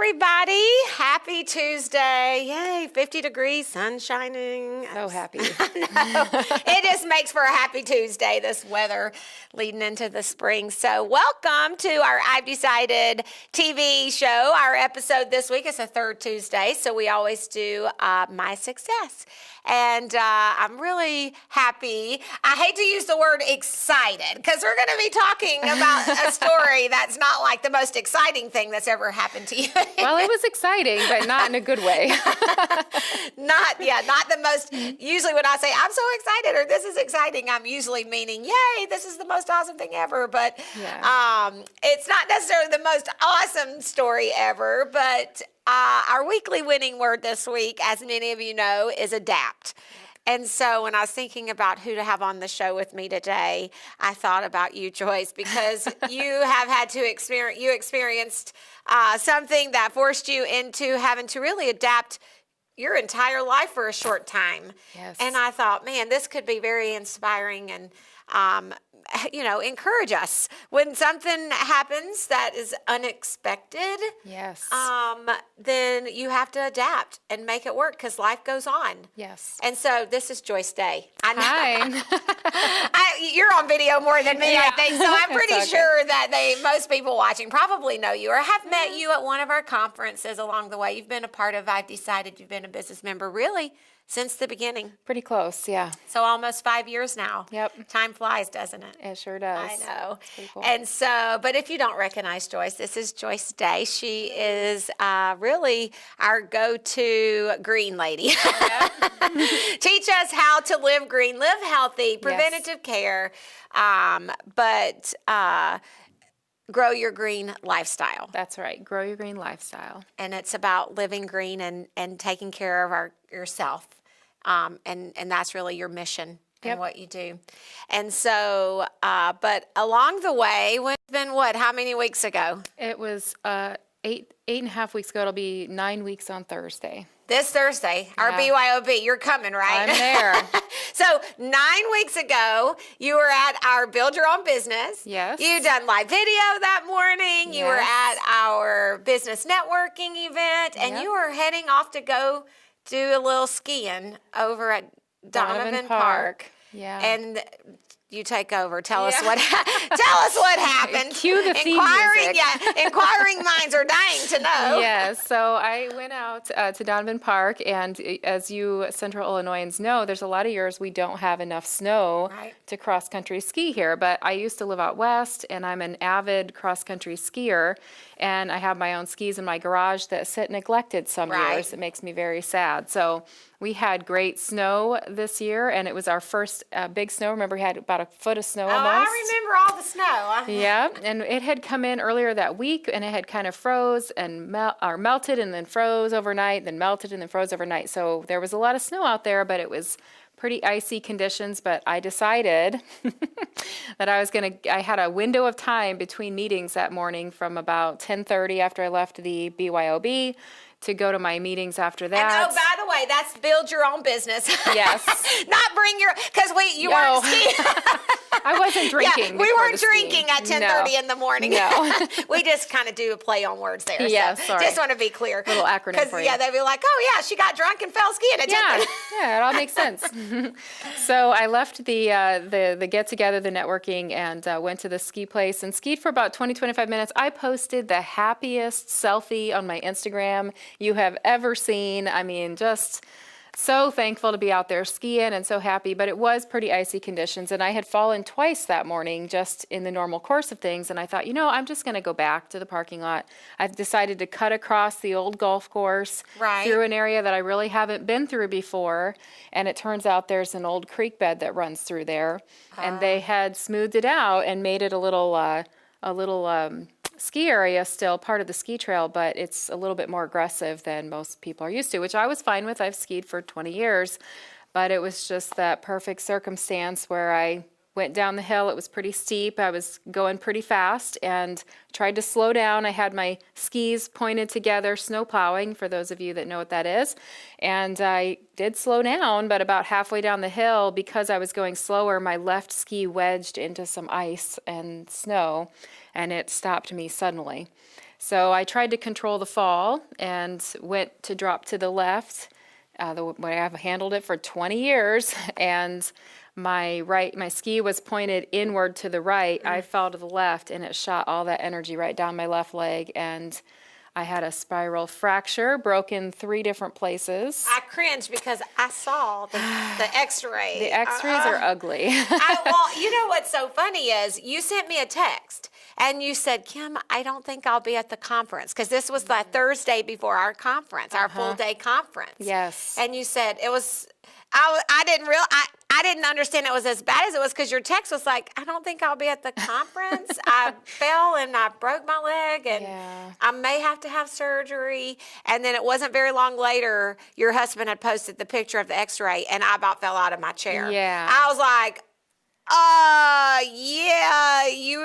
Everybody, happy Tuesday. Yay, 50 degrees, sun shining. So happy. It just makes for a happy Tuesday, this weather leading into the spring. So welcome to our I've Decided TV show. Our episode this week is a third Tuesday, so we always do My Success. And I'm really happy. I hate to use the word excited because we're going to be talking about a story that's not like the most exciting thing that's ever happened to you. Well, it was exciting, but not in a good way. Not the most. Usually when I say I'm so excited or this is exciting, I'm usually meaning, yay, this is the most awesome thing ever. But it's not necessarily the most awesome story ever, but our weekly winning word this week, as many of you know, is adapt. And so when I was thinking about who to have on the show with me today, I thought about you, Joyce, because you have had to experienced something that forced you into having to really adapt your entire life for a short time. Yes. And I thought, man, this could be very inspiring and encourage us when something happens that is unexpected. Yes. Then you have to adapt and make it work because life goes on. Yes. And so this is Joyce Day. Hi. You're on video more than me, I think. So I'm pretty okay. sure that most people watching probably know you or have met you at one of our conferences along the way. You've been a part of I've Decided. You've been a business member really since the beginning. Pretty close, yeah. So almost 5 years now. Yep. Time flies, doesn't it? It sure does. I know. Pretty cool. And so, but if you don't recognize Joyce, this is Joyce Day. She is really our go-to green lady. Teach us how to live green, live healthy, preventative care, but grow your green lifestyle. That's right. Grow your green lifestyle. And it's about living green and taking care of yourself. And that's really your mission and what you do. And so, but along the way, it's been how many weeks ago? It was 8.5 weeks ago. It'll be 9 weeks on Thursday. This Thursday, our BYOB, you're coming, right? I'm there. So 9 weeks ago, you were at our Build Your Own Business. Yes. You done live video that morning. You were at our business networking event, and you were heading off to go do a little skiing over at Donovan Park. Yeah. And you take over. Tell us what happened. Cue the theme music. Inquiring minds are dying to know. Yes. So I went out to Donovan Park, and as you Central Illinoisans know, there's a lot of years we don't have enough snow to cross-country ski here. But I used to live out west, and I'm an avid cross-country skier, and I have my own skis in my garage that sit neglected some years. It makes me very sad. So we had great snow this year, and it was our first big snow. Remember, we had about a foot of snow almost. I remember all the snow. Yeah, and it had come in earlier that week, and it had kind of froze and melted and then froze overnight, then melted and then froze overnight. So there was a lot of snow out there, but it was pretty icy conditions. But I decided that I had a window of time between meetings that morning from about 10:30 after I left the BYOB to go to my meetings after that. And by the way, that's Build Your Own Business. Yes. Not bring your, because you weren't skiing. I wasn't drinking. We weren't drinking at 10:30 in the morning. No. We just kind of do a play on words there. Yeah, so sorry. Just want to be clear. Little acronym for you. Yeah, they'd be like, oh yeah, she got drunk and fell skiing at 10:30. Yeah, it all makes sense. So I left the get-together, the networking, and went to the ski place and skied for about 20, 25 minutes. I posted the happiest selfie on my Instagram you have ever seen. I mean, just so thankful to be out there skiing and so happy, but it was pretty icy conditions, and I had fallen twice that morning just in the normal course of things, and I thought, I'm just going to go back to the parking lot. I've decided to cut across the old golf course through an area that I really haven't been through before, and it turns out there's an old creek bed that runs through there, and they had smoothed it out and made it a little ski area, still part of the ski trail, but it's a little bit more aggressive than most people are used to, which I was fine with. I've skied for 20 years, but it was just that perfect circumstance where I went down the hill. It was pretty steep. I was going pretty fast and tried to slow down. I had my skis pointed together, snow plowing, for those of you that know what that is. And I did slow down, but about halfway down the hill, because I was going slower, my left ski wedged into some ice and snow, and it stopped me suddenly. So I tried to control the fall and went to drop to the left, the way I've handled it for 20 years, and my ski was pointed inward to the right. I fell to the left, and it shot all that energy right down my left leg, and I had a spiral fracture, broken 3 different places. I cringed because I saw the x-ray. The x-rays are ugly. Well, you know what's so funny is you sent me a text and you said, Kim, I don't think I'll be at the conference, because this was the Thursday before our conference, our full day conference. Yes. And you said it was, I didn't understand it was as bad as it was, because your text was like, I don't think I'll be at the conference. I fell and I broke my leg, and I may have to have surgery. And then it wasn't very long later, your husband had posted the picture of the x-ray, and I about fell out of my chair. Yeah. I was like, yeah, you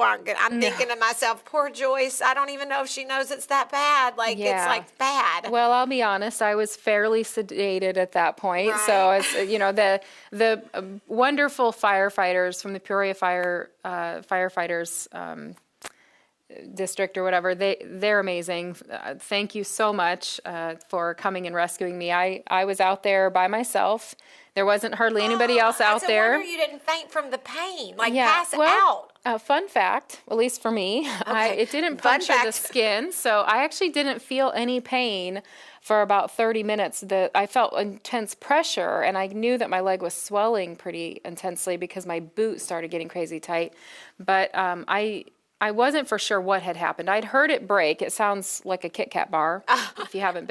aren't good. I'm thinking to myself, poor Joyce. I don't even know if she knows it's that bad. Like, it's like bad. Well, I'll be honest. I was fairly sedated at that point. Right. So, it's, you know, the wonderful firefighters from the Peoria firefighters district or whatever, they're amazing. Thank you so much for coming and rescuing me. I was out there by myself. There wasn't hardly anybody else out there. I wonder you didn't faint from the pain, pass out. Fun fact, at least for me, it didn't puncture the skin, so I actually didn't feel any pain for about 30 minutes. I felt intense pressure, and I knew that my leg was swelling pretty intensely because my boot started getting crazy tight. But I wasn't for sure what had happened. I'd heard it break. It sounds like a Kit Kat bar. If you haven't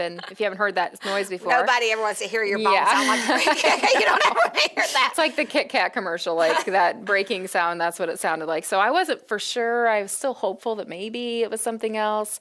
heard that noise before. Nobody ever wants to hear your bones sound like a Kit Kat. You don't ever want to hear that. It's like the Kit Kat commercial, like that breaking sound. That's what it sounded like. So I wasn't for sure. I was still hopeful that maybe it was something else.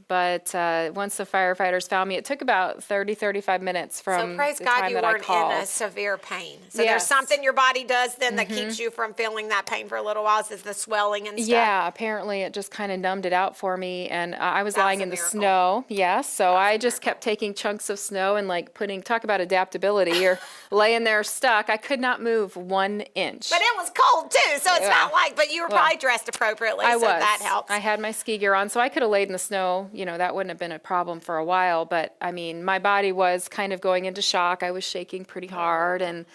But once the firefighters found me, it took about 35 minutes from the time that I called. So praise God you weren't in a severe pain. So there's something your body does then that keeps you from feeling that pain for a little while, is the swelling and stuff. Yeah, apparently it just kind of numbed it out for me. And I was lying in the snow. Yes, so I just kept taking chunks of snow and like talk about adaptability. You're laying there stuck. I could not move 1 inch. But it was cold too, so it's not like, but you were probably dressed appropriately, so that helps. I had my ski gear on, so I could have laid in the snow. You know, that wouldn't have been a problem for a while, but I mean, my body was kind of going into shock. I was shaking pretty hard, and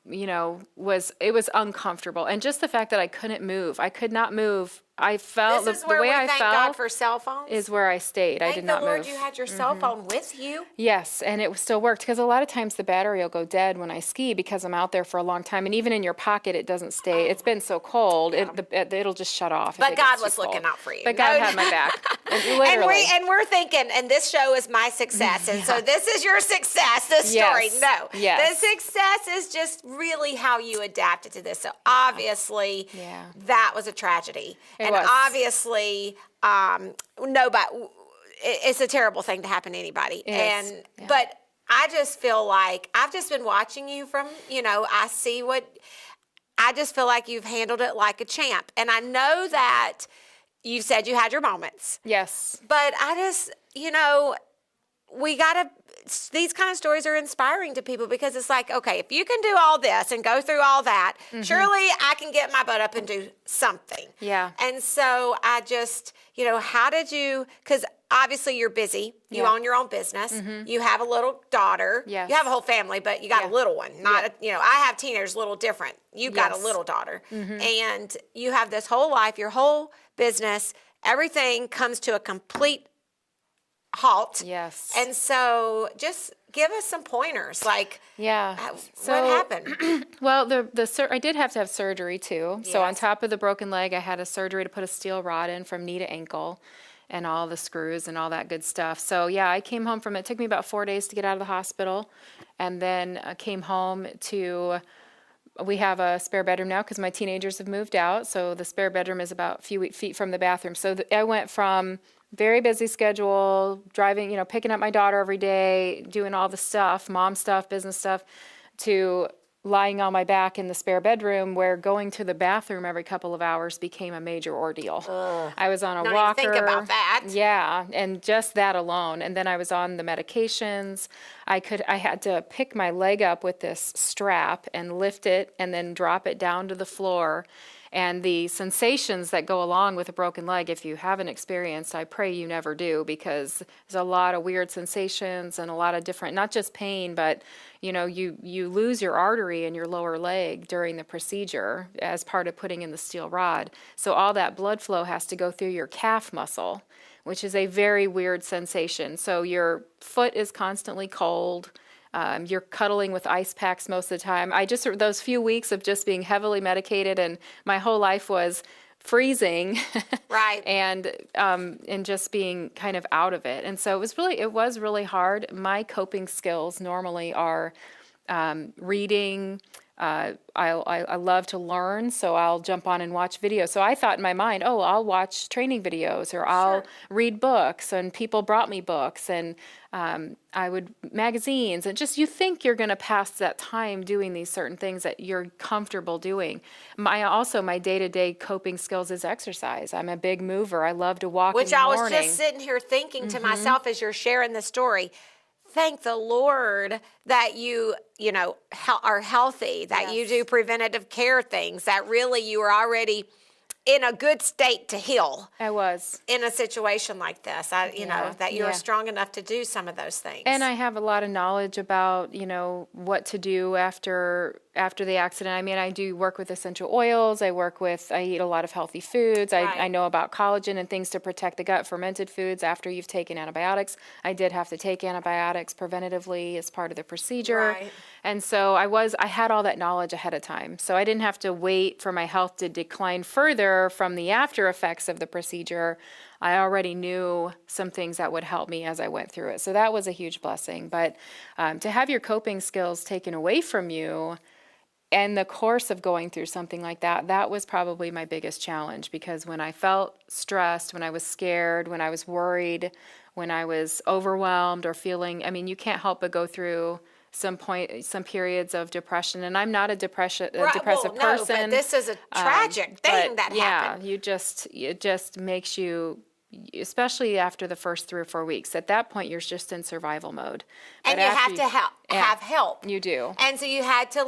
you know, it was uncomfortable. And just the fact that I couldn't move, I could not move. I felt the way I felt. Thank God for cell phones. Is where I stayed. I did not move. Thank the Lord you had your cell phone with you. Yes, and it still worked, because a lot of times the battery will go dead when I ski because I'm out there for a long time, and even in your pocket it doesn't stay. It's been so cold, it'll just shut off. But God was looking out for you. But God had my back, literally. And we're thinking, and this show is my success, and so this is your success. This story, the success is just really how you adapted to this. So obviously, that was a tragedy. And obviously, it's a terrible thing to happen to anybody. But I just feel like I've just been watching you from, I just feel like you've handled it like a champ. And I know that you said you had your moments. Yes. But I just, these kind of stories are inspiring to people, because it's like, okay, if you can do all this and go through all that, surely I can get my butt up and do something. Yeah. And so I just, how did you, because obviously you're busy. You own your own business. You have a little daughter. Yes. You have a whole family, but you got a little one. I have teenagers, a little different. You've got a little daughter. And you have this whole life, your whole business, everything comes to a complete halt. Yes. And so just give us some pointers, like what happened? Well, I did have to have surgery too. Yes. So on top of the broken leg, I had a surgery to put a steel rod in from knee to ankle, and all the screws and all that good stuff. So I came home from it. It took me about 4 days to get out of the hospital, and then came home we have a spare bedroom now because my teenagers have moved out. So the spare bedroom is about a few feet from the bathroom. So I went from very busy schedule, driving, picking up my daughter every day, doing all the stuff, mom stuff, business stuff, to lying on my back in the spare bedroom where going to the bathroom every couple of hours became a major ordeal. I was on a Don't walker. even think about that. Yeah, and just that alone. And then I was on the medications. I had to pick my leg up with this strap and lift it and then drop it down to the floor. And the sensations that go along with a broken leg, if you haven't experienced, I pray you never do, because there's a lot of weird sensations and a lot of different, not just pain, but you lose your artery in your lower leg during the procedure as part of putting in the steel rod. So all that blood flow has to go through your calf muscle, which is a very weird sensation. So your foot is constantly cold. You're cuddling with ice packs most of the time. Those few weeks of just being heavily medicated, and my whole life was freezing, right, and just being kind of out of it. And so it was really hard. My coping skills normally are reading. I love to learn, so I'll jump on and watch videos. So I thought in my mind, I'll watch training videos, or I'll read books, and people brought me books, and I would magazines, and just you think you're going to pass that time doing these certain things that you're comfortable doing. My day-to-day coping skills is exercise. I'm a big mover. I love to walk in the morning. Which I was just sitting here thinking to myself as you're sharing the story. Thank the Lord that you are healthy, that you do preventative care things, that really you are already in a good state to heal. I was. In a situation like this, that you are strong enough to do some of those things. And I have a lot of knowledge about, what to do after the accident. I mean, I do work with essential oils. I eat a lot of healthy foods. I know about collagen and things to protect the gut, fermented foods after you've taken antibiotics. I did have to take antibiotics preventatively as part of the procedure. Right. And so I had all that knowledge ahead of time. So I didn't have to wait for my health to decline further from the after effects of the procedure. I already knew some things that would help me as I went through it. So that was a huge blessing. But to have your coping skills taken away from you in the course of going through something like that, that was probably my biggest challenge, because when I felt stressed, when I was scared, when I was worried, when I was overwhelmed or feeling, you can't help but go through some periods of depression, and I'm not a depressive person. But this is a tragic thing that happened. It just makes you, especially after the first 3 or 4 weeks. At that point, you're just in survival mode. And you have to have help. You do. And so you had to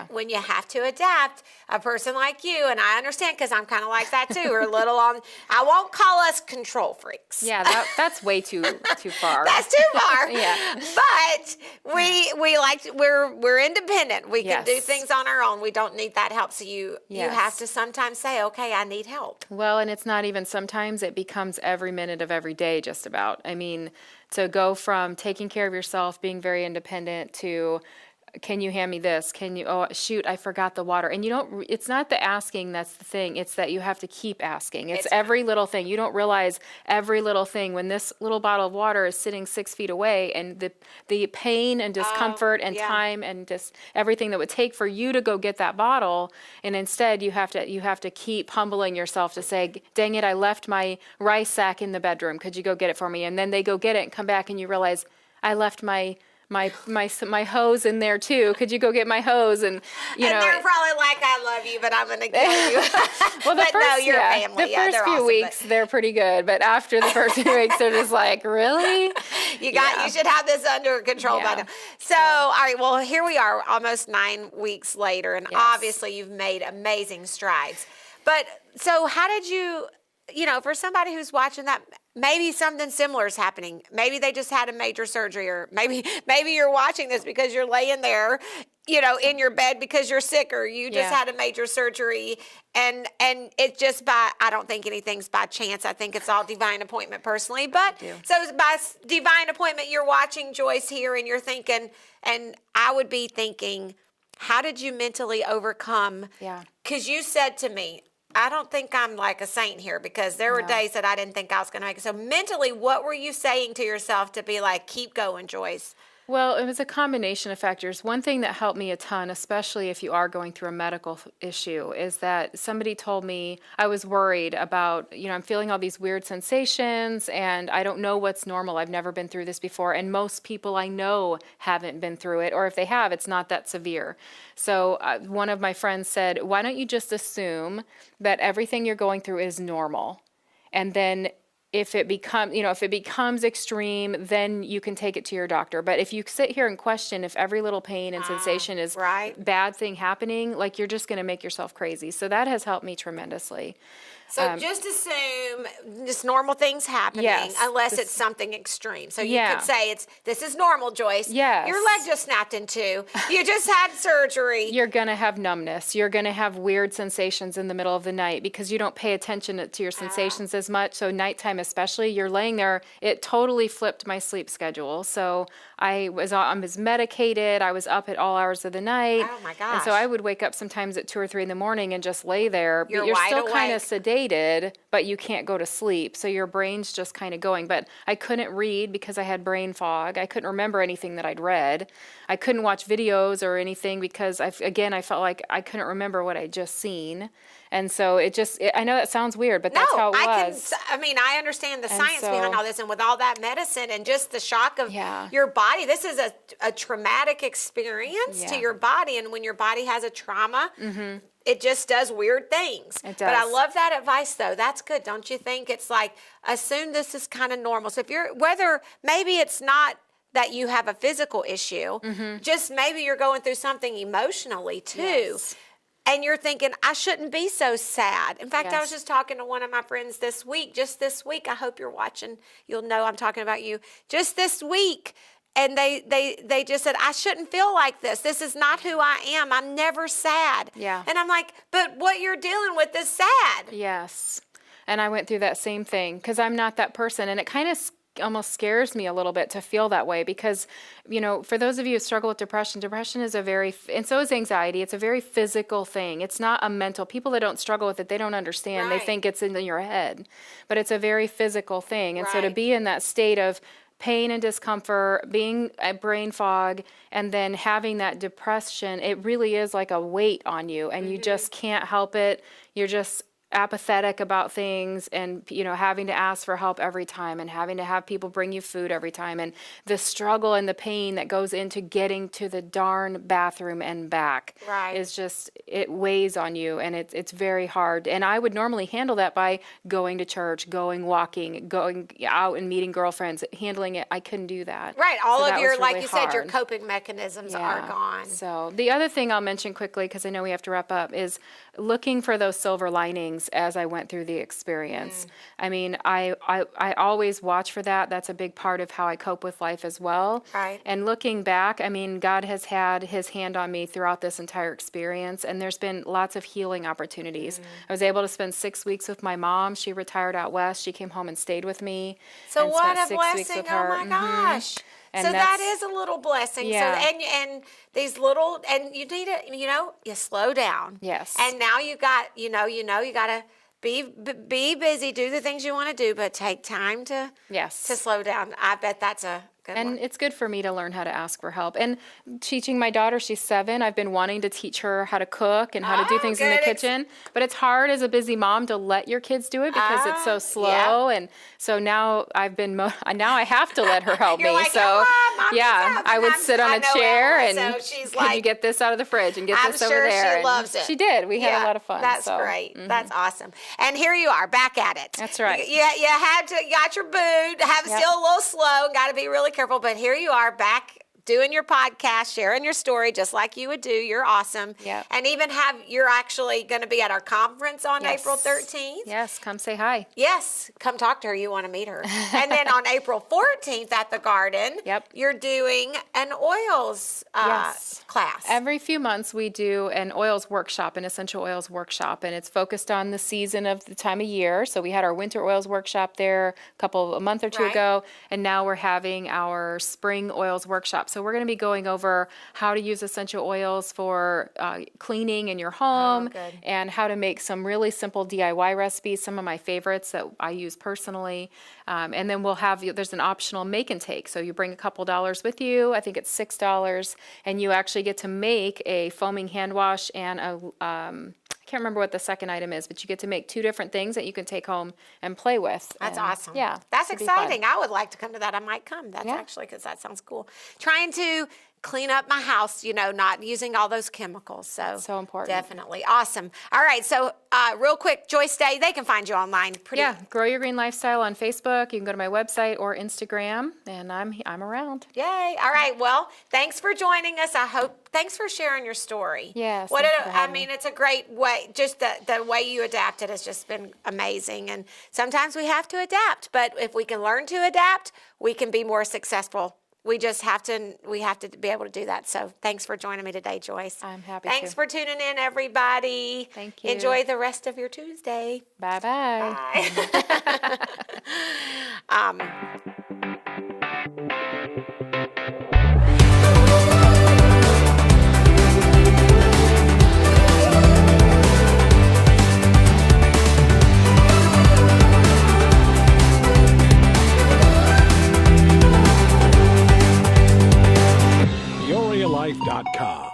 when you have to adapt, a person like you, and I understand because I'm kind of like that too, or I won't call us control freaks. Yeah, that's way too far. That's too far. Yeah. But we're independent. We can do things on our own. We don't need that help. So you have to sometimes say, okay, I need help. Well, and it's not even sometimes, it becomes every minute of every day just about. To go from taking care of yourself, being very independent, to can you hand me this? Can you, oh, shoot, I forgot the water. And it's not the asking that's the thing. It's that you have to keep asking. It's every little thing. You don't realize every little thing when this little bottle of water is sitting 6 feet away, and the pain and discomfort and time and just everything that would take for you to go get that bottle. And instead you have to keep humbling yourself to say, dang it, I left my rice sack in the bedroom. Could you go get it for me? And then they go get it and come back and you realize, I left my hose in there too. Could you go get my hose? And they're probably like, I love you, but I'm going to kill you. Well, you're family. The first few weeks, they're pretty good. But after the first few weeks, they're just like, really? You should have this under control by now. So, all right, well, here we are almost 9 weeks later. And obviously you've made amazing strides. But so how did you, for somebody who's watching that, maybe something similar is happening. Maybe they just had a major surgery, or maybe you're watching this because you're laying there, in your bed because you're sick, or you just had a major surgery, and it's just I don't think anything's by chance. I think it's all divine appointment personally. But so by divine appointment, you're watching Joyce here and you're thinking, and I would be thinking, how did you mentally overcome? Yeah. Because you said to me, I don't think I'm like a saint here, because there were days that I didn't think I was going to make it. So mentally, what were you saying to yourself to be like, keep going, Joyce? Well, it was a combination of factors. One thing that helped me a ton, especially if you are going through a medical issue, is that somebody told me I was worried about, I'm feeling all these weird sensations and I don't know what's normal. I've never been through this before. And most people I know haven't been through it. Or if they have, it's not that severe. So one of my friends said, why don't you just assume that everything you're going through is normal? And then if it becomes extreme, then you can take it to your doctor. But if you sit here and question if every little pain and sensation is right. bad thing happening, like you're just going to make yourself crazy. So that has helped me tremendously. So just assume just normal things happening, Yes, unless it's something extreme. So you could say this is normal, Joyce. Yes. Your leg just snapped in two. You just had surgery. You're going to have numbness. You're going to have weird sensations in the middle of the night because you don't pay attention to your sensations as much. So nighttime especially, you're laying there. It totally flipped my sleep schedule. So I was medicated. I was up at all hours of the night. Oh my gosh. And so I would wake up sometimes at 2 or 3 in the morning and just lay there. You're But you're wide still kind awake. of sedated, but you can't go to sleep. So your brain's just kind of going. But I couldn't read because I had brain fog. I couldn't remember anything that I'd read. I couldn't watch videos or anything because I felt like I couldn't remember what I'd just seen. And so I know that sounds weird, but that's how it was. I understand the science behind all this, and with all that medicine and just the shock of your body, this is a traumatic experience to your body. And when your body has a trauma, it just does weird things. It does. But I love that advice, though. That's good. Don't you think? It's like, assume this is kind of normal. So whether maybe it's not that you have a physical issue, just maybe you're going through something emotionally too. Yes. And you're thinking, I shouldn't be so sad. In fact, I was Yes. just talking to one of my friends this week, I hope you're watching. You'll know I'm talking about you. Just this week. And they just said, I shouldn't feel like this. This is not who I am. I'm never sad. Yeah. And I'm like, but what you're dealing with is sad. Yes. And I went through that same thing because I'm not that person. And it kind of almost scares me a little bit to feel that way because, for those of you who struggle with depression is and so is anxiety. It's a very physical thing. It's not a mental. People that don't struggle with it, they don't understand. Right. They think it's in your head. But it's a very physical thing. And so to Right. be in that state of pain and discomfort, being a brain fog, and then having that depression, it really is like a weight on you, and you just can't help it. You're just apathetic about things and having to ask for help every time and having to have people bring you food every time, and the struggle and the pain that goes into getting to the darn bathroom and back is just, it weighs on you, and it's very hard. And I would normally handle that by going to church, going walking, going out and meeting girlfriends, handling it. I couldn't do that. Right. All So of that your, was like really you said, your hard. coping mechanisms are gone. So the other thing I'll mention quickly, because I know we have to wrap up, is looking for those silver linings as I went through the experience. I mean, I always watch for that. That's a big part of how I cope with life as well. Right. And looking back, I mean, God has had his hand on me throughout this entire experience, and there's been lots of healing opportunities. I was able to spend 6 weeks with my mom. She retired out west. She came home and stayed with me. So and what spent a 6 weeks blessing. with Oh her. my gosh. And So that that's- is a little blessing. Yeah. So and these little, and you need to, you slow down. Yes. And now you got, you got to be busy, do the things you want to do, but take time to Yes. slow down. I bet that's a good And one. it's good for me to learn how to ask for help. And teaching my daughter, she's 7, I've been wanting to teach her how to cook and how to do Oh, things in the good. kitchen. But it's hard as a busy mom to let your kids do it because it's so slow. And so now now I have to let her help You're me. like, so "Oh, Mom, yeah, help." I would And sit on I a know chair Emma, and so she's can you like- get this out of the fridge and get I'm this sure over there. she And loves it. She did. We had a lot of fun. That's so. great. That's awesome. And here you are, back at it. That's right. You got your boot, still a little slow, got to be really careful, but here you are, back doing your podcast, sharing your story just like you would do. You're awesome. Yep. And even you're actually going to be at our conference on Yes. April 13th. Yes, come say hi. Yes, come talk to her. You want to meet her. And then on April 14th at the Garden, Yep. you're doing an oils Yes. class. Every few months we do an oils workshop, an essential oils workshop, and it's focused on the season of the time of year. So we had our winter oils workshop there a month or two Right. ago, and now we're having our spring oils workshop. So we're going to be going over how to use essential oils for cleaning in your home, and how to make some really simple DIY recipes, some of my favorites that I use personally. And then there's an optional make and take. So you bring a couple dollars with you. I think it's $6, and you actually get to make a foaming hand wash and I can't remember what the second item is, but you get to make 2 different things that you can take home and play with. That's and, awesome. Yeah. That's exciting. I would like to come to that. I might come. That's actually, because that sounds cool. Trying to clean up my house, not using all those chemicals. So important. Definitely. Awesome. All right. So real quick, Joyce Day, they can find you online. Grow Your Green Lifestyle on Facebook. You can go to my website or Instagram, and I'm around. Yay. All right. Well, thanks for joining us. Thanks for sharing your story. Yes. It's a great way. Just the way you adapted has just been amazing. And sometimes we have to adapt, but if we can learn to adapt, we can be more successful. We have to be able to do that. So thanks for joining me today, Joyce. I'm happy Thanks for tuning in, everybody. Thank you. Enjoy the rest of your Tuesday. Bye-bye. Bye. PeoriaLife.com